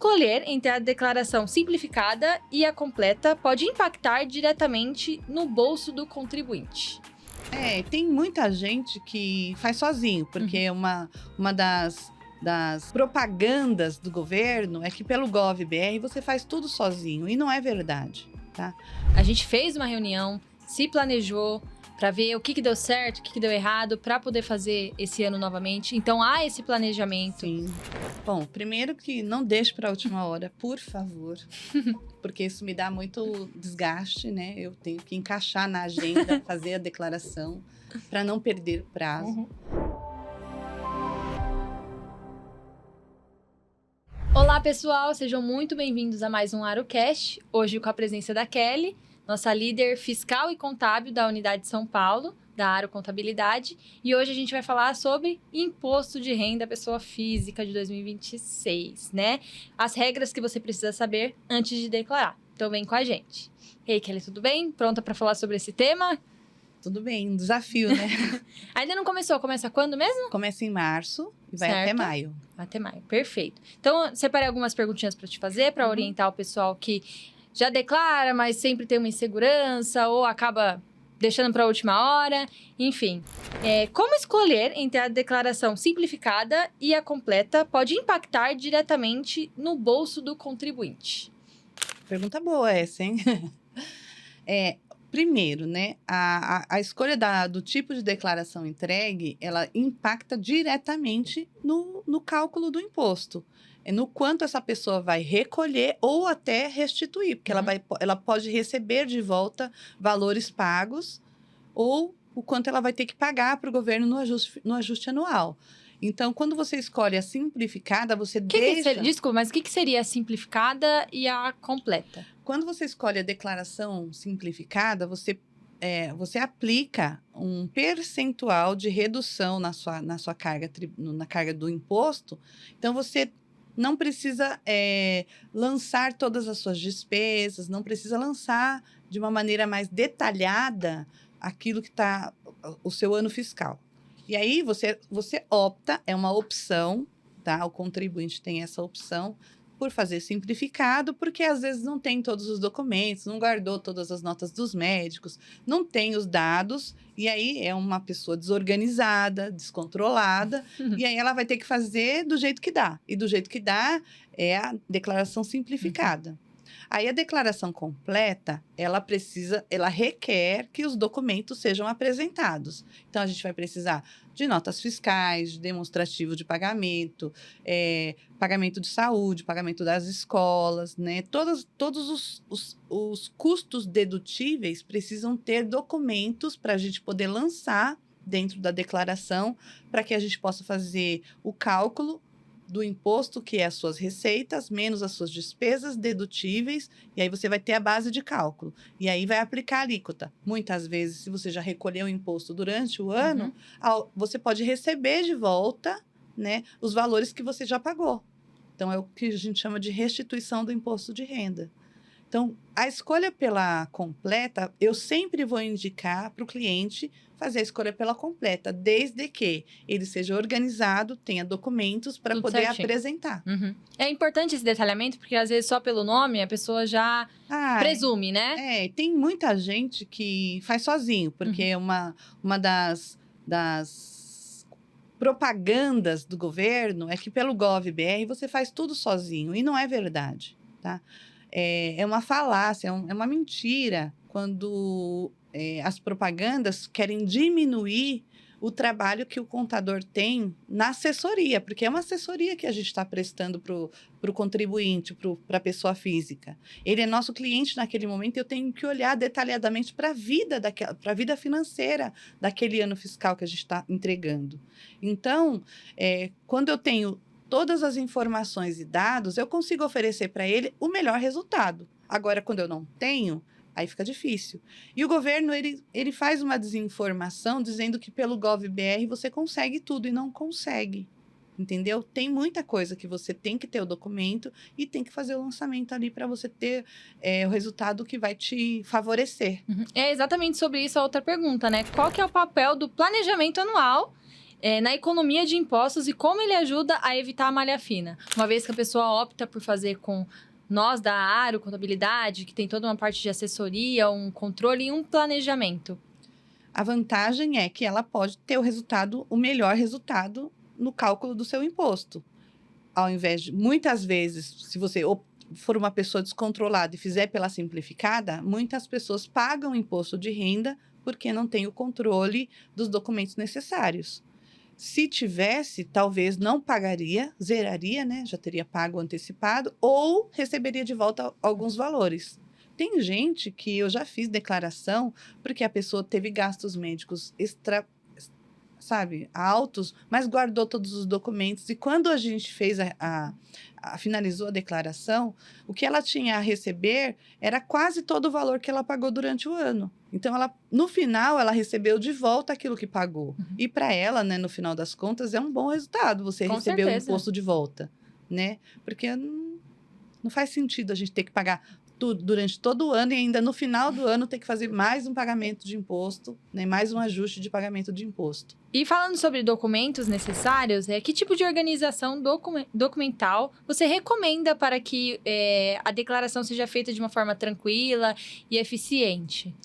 escolher entre a declaração simplificada e a completa pode impactar diretamente no bolso do contribuinte? Tem muita gente que faz sozinho, porque uma das propagandas do governo é que pelo Gov.br você faz tudo sozinho, e não é verdade, tá? A gente fez uma reunião, se planejou para ver o que deu certo, o que deu errado, para poder fazer esse ano novamente. Então há esse planejamento. Sim. Bom, primeiro que não deixe para a última hora, por favor, porque isso me dá muito desgaste, né? Eu tenho que encaixar na agenda, fazer a declaração para não perder prazo. Olá, pessoal, sejam muito bem-vindos a mais um AroCast. Hoje com a presença da Kelly, nossa líder fiscal e contábil da Unidade de São Paulo, da Aro Contabilidade. E hoje a gente vai falar sobre Imposto de Renda Pessoa Física de 2026, né? As regras que você precisa saber antes de declarar. Então vem com a gente. Ei, Kelly, tudo bem? Pronta para falar sobre esse tema? Tudo bem, um desafio, né? Ainda não começou? Começa quando mesmo? Começa em março e vai até maio. Até maio, perfeito. Então, separei algumas perguntinhas para te fazer, para orientar o pessoal que já declara, mas sempre tem uma insegurança ou acaba deixando para a última hora. Enfim, como escolher entre a declaração simplificada e a completa pode impactar diretamente no bolso do contribuinte? Pergunta boa essa, hein? Primeiro, né, a escolha do tipo de declaração entregue, ela impacta diretamente no cálculo do imposto. No quanto essa pessoa vai recolher ou até restituir, porque ela pode receber de volta valores pagos ou o quanto ela vai ter que pagar para o governo no ajuste anual. Então, quando você escolhe a simplificada, você deixa... Desculpa, mas o que seria a simplificada e a completa? Quando você escolhe a declaração simplificada, você aplica um percentual de redução na sua carga, na carga do imposto. Então, você não precisa lançar todas as suas despesas, não precisa lançar de uma maneira mais detalhada aquilo que está o seu ano fiscal. E aí, você opta, é uma opção, tá? O contribuinte tem essa opção por fazer simplificado, porque às vezes não tem todos os documentos, não guardou todas as notas dos médicos, não tem os dados, e aí é uma pessoa desorganizada, descontrolada, e aí ela vai ter que fazer do jeito que dá. E do jeito que dá é a declaração simplificada. Aí a declaração completa, ela requer que os documentos sejam apresentados. Então, a gente vai precisar de notas fiscais, de demonstrativo de pagamento, pagamento de saúde, pagamento das escolas, né? Todos os custos dedutíveis precisam ter documentos para a gente poder lançar dentro da declaração, para que a gente possa fazer o cálculo do imposto, que é as suas receitas, menos as suas despesas dedutíveis, e aí você vai ter a base de cálculo. E aí vai aplicar a alíquota. Muitas vezes, se você já recolheu o imposto durante o ano, você pode receber de volta, né, os valores que você já pagou. Então, é o que a gente chama de restituição do imposto de renda. Então, a escolha pela completa, eu sempre vou indicar para o cliente fazer a escolha pela completa, desde que ele seja organizado, tenha documentos para poder apresentar. É importante esse detalhamento, porque às vezes só pelo nome a pessoa já presume, né? Tem muita gente que faz sozinho, porque uma das propagandas do governo é que pelo Gov.br você faz tudo sozinho, e não é verdade, tá? É uma falácia, é uma mentira quando as propagandas querem diminuir o trabalho que o contador tem na assessoria, porque é uma assessoria que a gente está prestando para o contribuinte, para a pessoa física. Ele é nosso cliente naquele momento, eu tenho que olhar detalhadamente para a vida financeira daquele ano fiscal que a gente está entregando. Então, quando eu tenho todas as informações e dados, eu consigo oferecer para ele o melhor resultado. Agora, quando eu não tenho, aí fica difícil. E o governo, ele faz uma desinformação dizendo que pelo Gov.br você consegue tudo, e não consegue. Entendeu? Tem muita coisa que você tem que ter o documento e tem que fazer o lançamento ali para você ter o resultado que vai te favorecer. É exatamente sobre isso a outra pergunta, né? Qual que é o papel do planejamento anual na economia de impostos e como ele ajuda a evitar a malha fina. Uma vez que a pessoa opta por fazer com nós da Aro Contabilidade, que tem toda uma parte de assessoria, um controle e um planejamento. A vantagem é que ela pode ter o melhor resultado no cálculo do seu imposto. Ao invés de, muitas vezes, se você for uma pessoa descontrolada e fizer pela simplificada, muitas pessoas pagam imposto de renda porque não tem o controle dos documentos necessários. Se tivesse, talvez não pagaria, zeraria, né? Já teria pago antecipado ou receberia de volta alguns valores. Tem gente que eu já fiz declaração porque a pessoa teve gastos médicos altos, mas guardou todos os documentos. E quando a gente fez finalizou a declaração, o que ela tinha a receber era quase todo o valor que ela pagou durante o ano. Então, no final, ela recebeu de volta aquilo que pagou. Uhum. E para ela, né, no final das contas, é um bom resultado você Com receber certeza. o imposto de volta, né? Porque não faz sentido a gente ter que pagar tudo durante todo o ano e ainda no final do ano ter que fazer mais um pagamento de imposto, né, mais um ajuste de pagamento de imposto. E falando sobre documentos necessários, que tipo de organização documental você recomenda para que a declaração seja feita de uma forma tranquila e eficiente?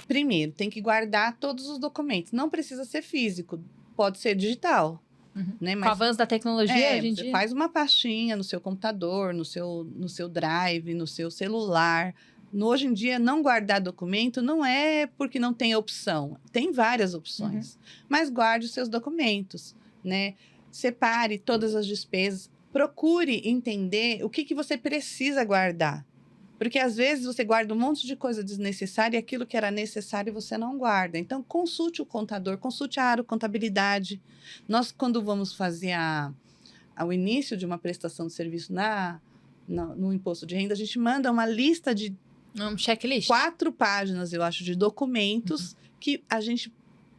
Primeiro, tem que guardar todos os documentos. Não precisa ser físico, pode ser digital. Uhum. Né? Com o avanço da tecnologia hoje em você dia? faz uma pastinha no seu computador, no seu drive, no seu celular. Hoje em dia, não guardar documento não é porque não tem opção. Tem várias opções. Uhum. Mas guarde os seus documentos, né? Separe todas as despesas. Procure entender o que você precisa guardar. Porque, às vezes, você guarda um monte de coisa desnecessária e aquilo que era necessário você não guarda. Então, consulte o contador, consulte a Aro Contabilidade. Nós, quando vamos fazer ao início de uma prestação de serviço no imposto de renda, a gente manda uma lista de Um checklist. 4 páginas, eu acho, de documentos que a gente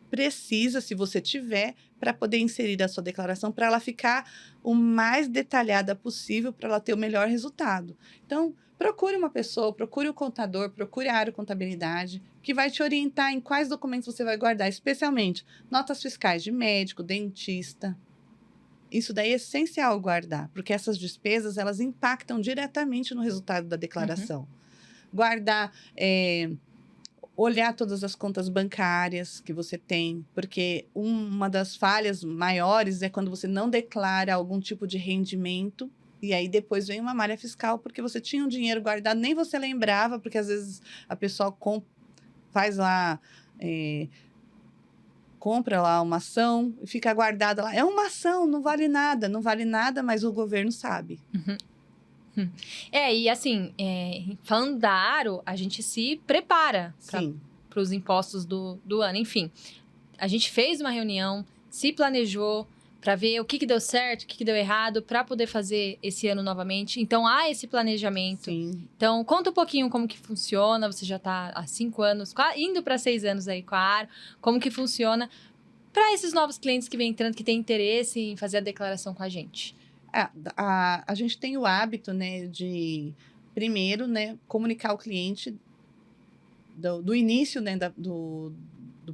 precisa, se você tiver, para poder inserir a sua declaração, para ela ficar o mais detalhada possível, para ela ter o melhor resultado. Então, procure uma pessoa, procure o contador, procure a Aro Contabilidade, que vai te orientar em quais documentos você vai guardar, especialmente notas fiscais de médico, dentista. Isso daí é essencial guardar, porque essas despesas, elas impactam diretamente no resultado da declaração. Guardar, olhar todas as contas bancárias que você tem, porque uma das falhas maiores é quando você não declara algum tipo de rendimento, e aí depois vem uma malha fiscal, porque você tinha um dinheiro guardado, nem você lembrava, porque às vezes a pessoa faz lá, compra lá uma ação e fica guardada lá. É uma ação, não vale nada, mas o governo sabe. E assim, falando da Aro, a gente se prepara para os impostos do ano. Enfim, a gente fez uma reunião, se planejou para ver o que deu certo, o que deu errado, para poder fazer esse ano novamente. Então, há esse planejamento. Sim. Então, conta um pouquinho como que funciona. Você já está há 5 anos, indo para 6 anos aí com a Aro. Como que funciona para esses novos clientes que vêm entrando, que têm interesse em fazer a declaração com a gente? A gente tem o hábito, né, de, primeiro, né, comunicar ao cliente do início, né, do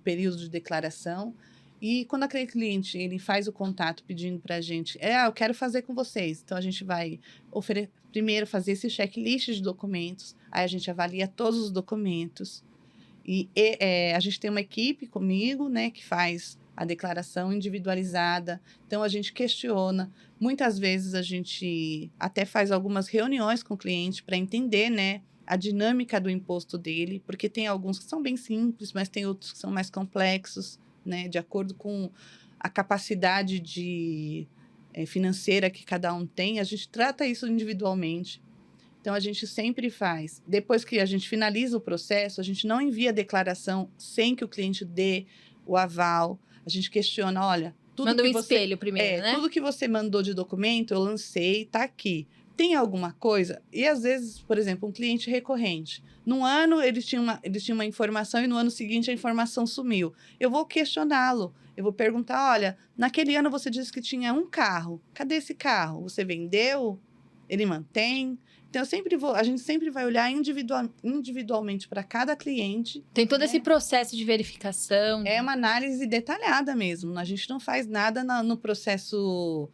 período de declaração. E quando aquele cliente ele faz o contato pedindo para a gente, eu quero fazer com vocês. Então, a gente vai primeiro fazer esse checklist de documentos, aí a gente avalia todos os documentos. E a gente tem uma equipe comigo, né, que faz a declaração individualizada. Então, a gente questiona. Muitas vezes, a gente até faz algumas reuniões com o cliente para entender, né, a dinâmica do imposto dele, porque tem alguns que são bem simples, mas tem outros que são mais complexos, né, de acordo com a capacidade financeira que cada um tem. A gente trata isso individualmente. Então, a gente sempre faz. Depois que a gente finaliza o processo, a gente não envia a declaração sem que o cliente dê o aval. A gente questiona, olha, Manda um espelho primeiro, né? Tudo que você mandou de documento, eu lancei, está aqui. Tem alguma coisa? E, às vezes, por exemplo, um cliente recorrente. Num ano, ele tinha uma informação e no ano seguinte a informação sumiu. Eu vou questioná-lo. Eu vou perguntar, olha, naquele ano você disse que tinha um carro. Cadê esse carro? Você vendeu? ele mantém. Então, a gente sempre vai olhar individualmente para cada cliente. Tem todo esse processo de verificação. É uma análise detalhada mesmo. A gente não faz nada no processo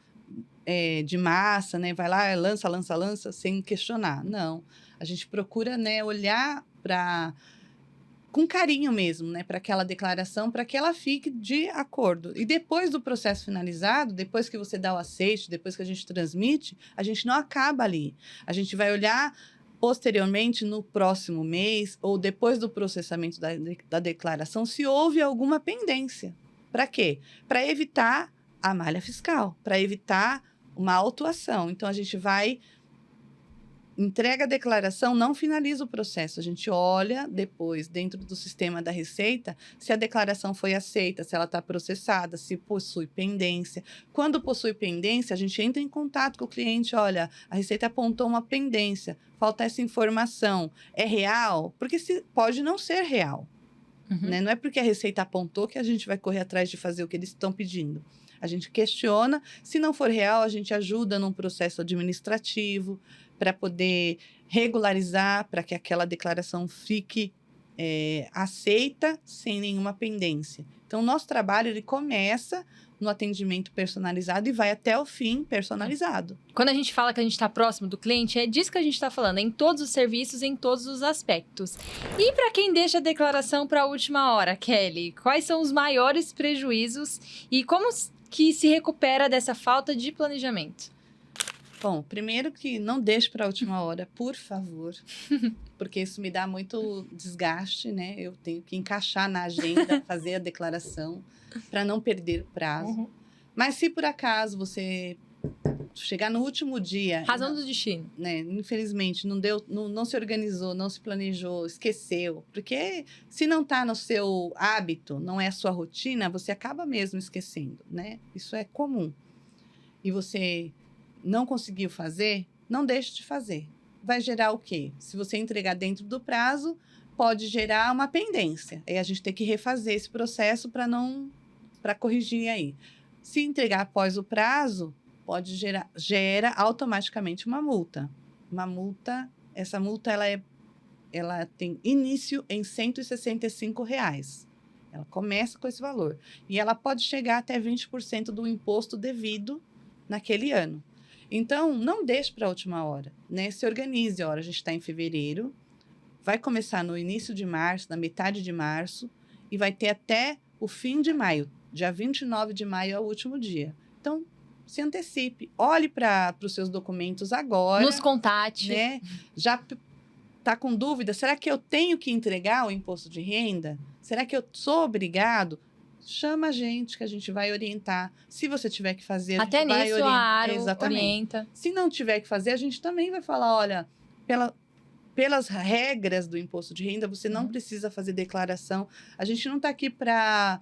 de massa, né? Vai lá, lança, sem questionar. Não. A gente procura, né, olhar com carinho mesmo, né, para aquela declaração, para que ela fique de acordo. E depois do processo finalizado, depois que você dá o aceite, depois que a gente transmite, a gente não acaba ali. A gente vai olhar posteriormente, no próximo mês, ou depois do processamento da declaração, se houve alguma pendência. Para quê? Para evitar a malha fiscal, para evitar uma autuação. Então, a gente entrega a declaração, não finaliza o processo. A gente olha depois, dentro do sistema da Receita, se a declaração foi aceita, se ela está processada, se possui pendência. Quando possui pendência, a gente entra em contato com o cliente. Olha, a Receita apontou uma pendência, falta essa informação. É real? Porque pode não ser real. Né? Não é porque a Receita apontou que a gente vai correr atrás de fazer o que eles estão pedindo. A gente questiona. Se não for real, a gente ajuda num processo administrativo para poder regularizar, para que aquela declaração fique aceita sem nenhuma pendência. Então, o nosso trabalho ele começa no atendimento personalizado e vai até o fim personalizado. Quando a gente fala que a gente está próximo do cliente, é disso que a gente está falando, em todos os serviços, em todos os aspectos. E para quem deixa a declaração para a última hora, Kelly, quais são os maiores prejuízos e como que se recupera dessa falta de planejamento? Bom, primeiro que não deixe para a última hora, por favor, porque isso me dá muito desgaste, né? Eu tenho que encaixar na agenda, fazer a declaração, para não perder o prazo. Mas se por acaso você chegar no último dia... Razão do destino. Né, infelizmente, não se organizou, não se planejou, esqueceu. Porque se não está no seu hábito, não é a sua rotina, você acaba mesmo esquecendo, né? Isso é comum. E você não conseguiu fazer, não deixe de fazer. Vai gerar o quê? Se você entregar dentro do prazo, pode gerar uma pendência. Aí a gente tem que refazer esse processo para corrigir aí. Se entregar após o prazo, gera automaticamente uma multa. Essa multa ela tem início em R$ 165. Ela começa com esse valor. E ela pode chegar até 20% do imposto devido naquele ano. Então, não deixe para a última hora, né? Se organize. A gente está em fevereiro, vai começar no início de março, na metade de março, e vai ter até o fim de maio. Dia 29 de maio é o último dia. Então, se antecipe. Olhe para os seus documentos agora. Nos contate. Né? Já está com dúvida? Será que eu tenho que entregar o imposto de renda? Será que eu sou obrigado? Chama a gente, que a gente vai orientar. Se você tiver que fazer, a gente vai orientar. Até nisso a Aro Exatamente. orienta. Se não tiver que fazer, a gente também vai falar, olha, pelas regras do imposto de renda, você não precisa fazer declaração. A gente não está aqui para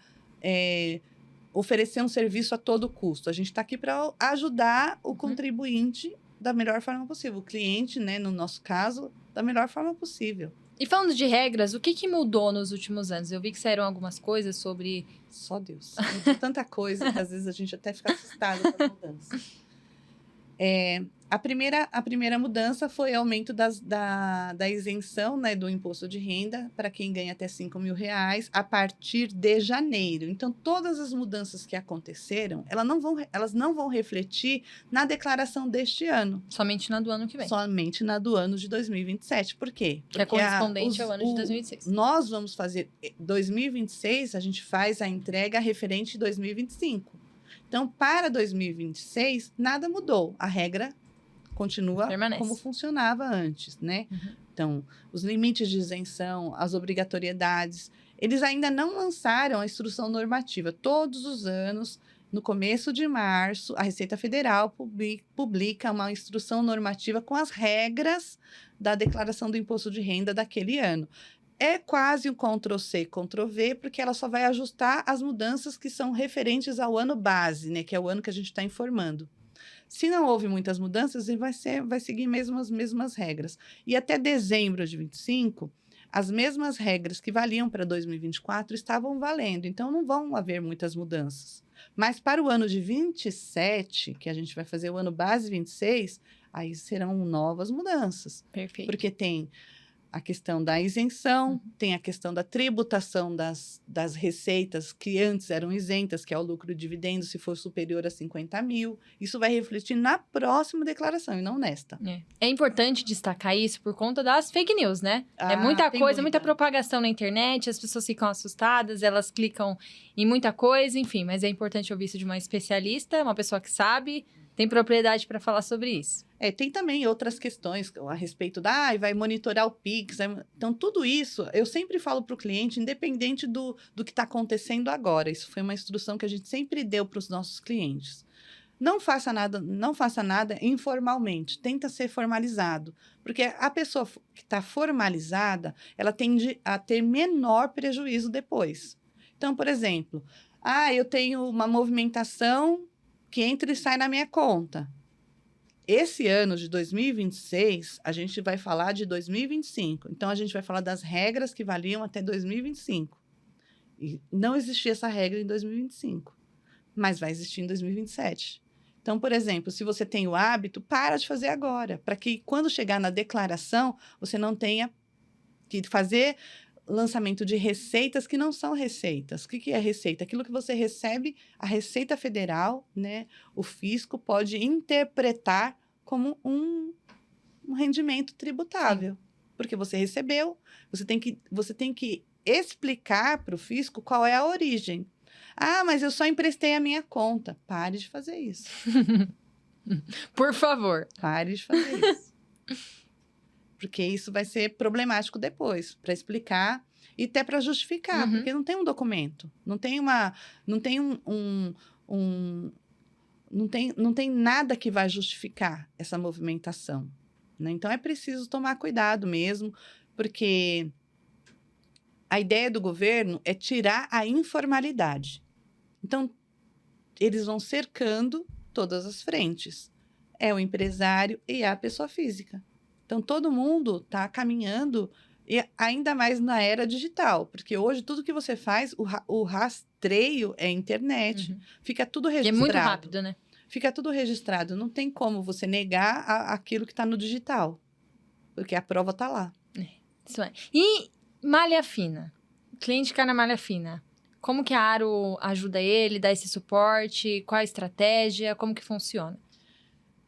oferecer um serviço a todo custo. A gente está aqui para ajudar o contribuinte da melhor forma possível. O cliente, né, no nosso caso, da melhor forma possível. E falando de regras, o que mudou nos últimos anos? Eu vi que saíram algumas coisas sobre... Só Deus. Mudou tanta coisa que às vezes a gente até fica assustado com a mudança. A primeira mudança foi o aumento da isenção, né, do imposto de renda para quem ganha até R$5.000 a partir de janeiro. Então, todas as mudanças que aconteceram, elas não vão refletir na declaração deste ano. Somente na do ano que vem. Somente na do ano de 2027. Por quê? Porque é correspondente ao ano de 2026. Nós vamos fazer 2026, a gente faz a entrega referente a 2025. Então, para 2026, nada mudou. A regra continua como funcionava antes, né? Então, os limites de isenção, as obrigatoriedades, eles ainda não lançaram a instrução normativa. Todos os anos, no começo de março, a Receita Federal publica uma instrução normativa com as regras da declaração do imposto de renda daquele ano. É quase um Ctrl+C, Ctrl+V, porque ela só vai ajustar as mudanças que são referentes ao ano base, né? Que é o ano que a gente está informando. Se não houve muitas mudanças, ele vai seguir mesmo as mesmas regras. E até dezembro de 2025, as mesmas regras que valiam para 2024 estavam valendo. Então, não vão haver muitas mudanças. Mas para o ano de 27, que a gente vai fazer o ano base 26, Aí serão novas mudanças. Perfeito. Porque tem a questão da isenção, tem a questão da tributação das receitas que antes eram isentas, que é o lucro e dividendo, se for superior a 50 mil. Isso vai refletir na próxima declaração e não nesta. É importante destacar isso por conta das fake news, né? É muita tem coisa, muita muita. propagação na internet, as pessoas ficam assustadas, elas clicam em muita coisa, enfim. Mas é importante ouvir isso de uma especialista, uma pessoa que sabe, tem propriedade para falar sobre isso. Tem também outras questões a respeito vai monitorar o Pix. Então, tudo isso, eu sempre falo para o cliente, independente do que está acontecendo agora. Isso foi uma instrução que a gente sempre deu para os nossos clientes. Não faça nada informalmente, tenta ser formalizado. Porque a pessoa que está formalizada, ela tende a ter menor prejuízo depois. Então, por exemplo, eu tenho uma movimentação que entra e sai na minha conta. Esse ano de 2026, a gente vai falar de 2025. Então, a gente vai falar das regras que valiam até 2025. E não existia essa regra em 2025, mas vai existir em 2027. Então, por exemplo, se você tem o hábito, para de fazer agora, para que quando chegar na declaração, você não tenha que fazer lançamento de receitas que não são receitas. O que é receita? Aquilo que você recebe, a Receita Federal, né, o fisco pode interpretar como um rendimento tributável. Sim. Porque você recebeu, você tem que explicar para o fisco qual é a origem. Mas eu só emprestei a minha conta. Pare de fazer isso. Por favor. Pare de fazer isso. Porque isso vai ser problemático depois, para explicar e até para justificar, porque não tem um documento, não tem não tem nada que vai justificar essa movimentação, né? Então é preciso tomar cuidado mesmo, porque a ideia do governo é tirar a informalidade. Então eles vão cercando todas as frentes. É o empresário e a pessoa física. Então, todo mundo está caminhando, e ainda mais na era digital, porque hoje tudo que você faz, o rastreio é internet, fica tudo registrado. E é muito rápido, né? Fica tudo registrado, não tem como você negar aquilo que está no digital, porque a prova está lá. Isso é. E malha fina? O cliente cai na malha fina. Como que a Aro ajuda ele, dá esse suporte? Qual a estratégia? Como que funciona?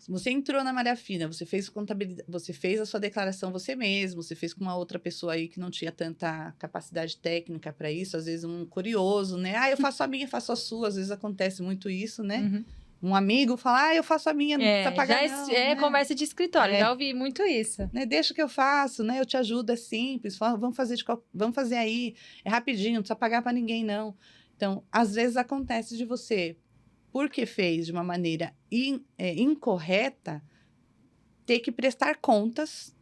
Você entrou na malha fina, você fez contabilidade, você fez a sua declaração você mesmo, você fez com uma outra pessoa aí que não tinha tanta capacidade técnica para isso, às vezes um curioso, né? Eu faço a minha, faço a sua, às vezes acontece muito isso, né? Um amigo fala, eu faço a minha, não precisa pagar não. É conversa de escritório, já ouvi muito isso. Né? Deixa que eu faço, né? Eu te ajudo, é simples, vamos fazer aí, é rapidinho, não precisa pagar para ninguém não. Então, às vezes acontece de você, porque fez de uma maneira incorreta, ter que prestar contas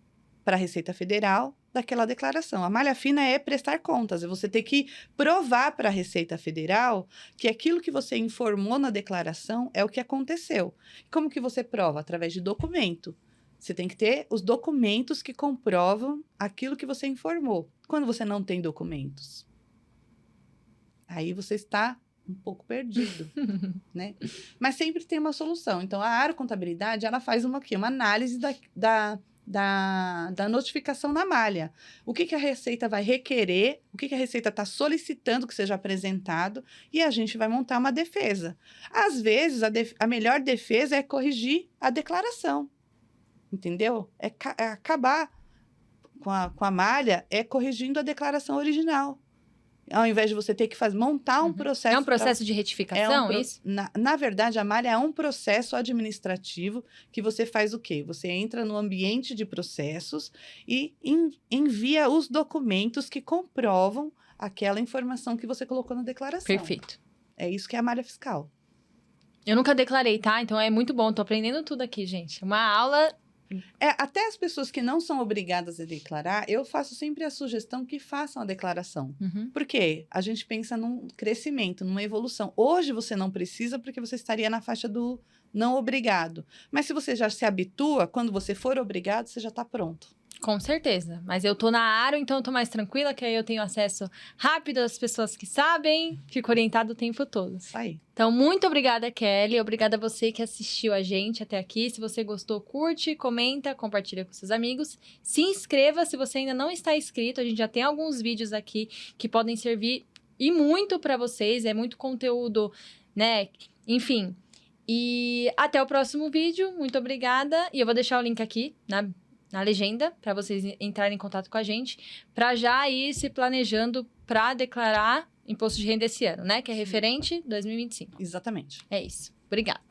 para a Receita Federal daquela declaração. A malha fina é prestar contas, é você ter que provar para a Receita Federal que aquilo que você informou na declaração é o que aconteceu. Como que você prova? Através de documento. Você tem que ter os documentos que comprovam aquilo que você informou. Quando você não tem documentos, aí você está um pouco perdido, né? Mas sempre tem uma solução. Então, a Aro Contabilidade, ela faz uma análise da notificação na malha. O que a Receita vai requerer, o que a Receita está solicitando que seja apresentado, e a gente vai montar uma defesa. Às vezes, a melhor defesa é corrigir a declaração, entendeu? É acabar com a malha, é corrigindo a declaração original. Ao invés de você ter que montar um processo... É um processo de retificação, isso? Na verdade, a malha é um processo administrativo que você faz o quê? Você entra no ambiente de processos e envia os documentos que comprovam aquela informação que você colocou na declaração. Perfeito. É isso que é a malha fiscal. Eu nunca declarei, tá? Então é muito bom. Tô aprendendo tudo aqui, gente. Uma aula... Até as pessoas que não são obrigadas a declarar, eu faço sempre a sugestão que façam a declaração. Por quê? A gente pensa num crescimento, numa evolução. Hoje você não precisa porque você estaria na faixa do não obrigado. Mas se você já se habitua, quando você for obrigado, você já está pronto. Com certeza. Mas eu tô na Aro, então eu tô mais tranquila, que aí eu tenho acesso rápido às pessoas que sabem, fico orientado o tempo todo. Isso aí. Então, muito obrigada, Kelly. Obrigada a você que assistiu a gente até aqui. Se você gostou, curte, comenta, compartilha com seus amigos. Se inscreva se você ainda não está inscrito. A gente já tem alguns vídeos aqui que podem servir e muito para vocês. É muito conteúdo, né? Enfim. E até o próximo vídeo. Muito obrigada. E eu vou deixar o link aqui na legenda, para vocês entrarem em contato com a gente, para já ir se planejando para declarar imposto de renda esse ano, né? Que é referente 2025. Exatamente. É isso. Obrigada.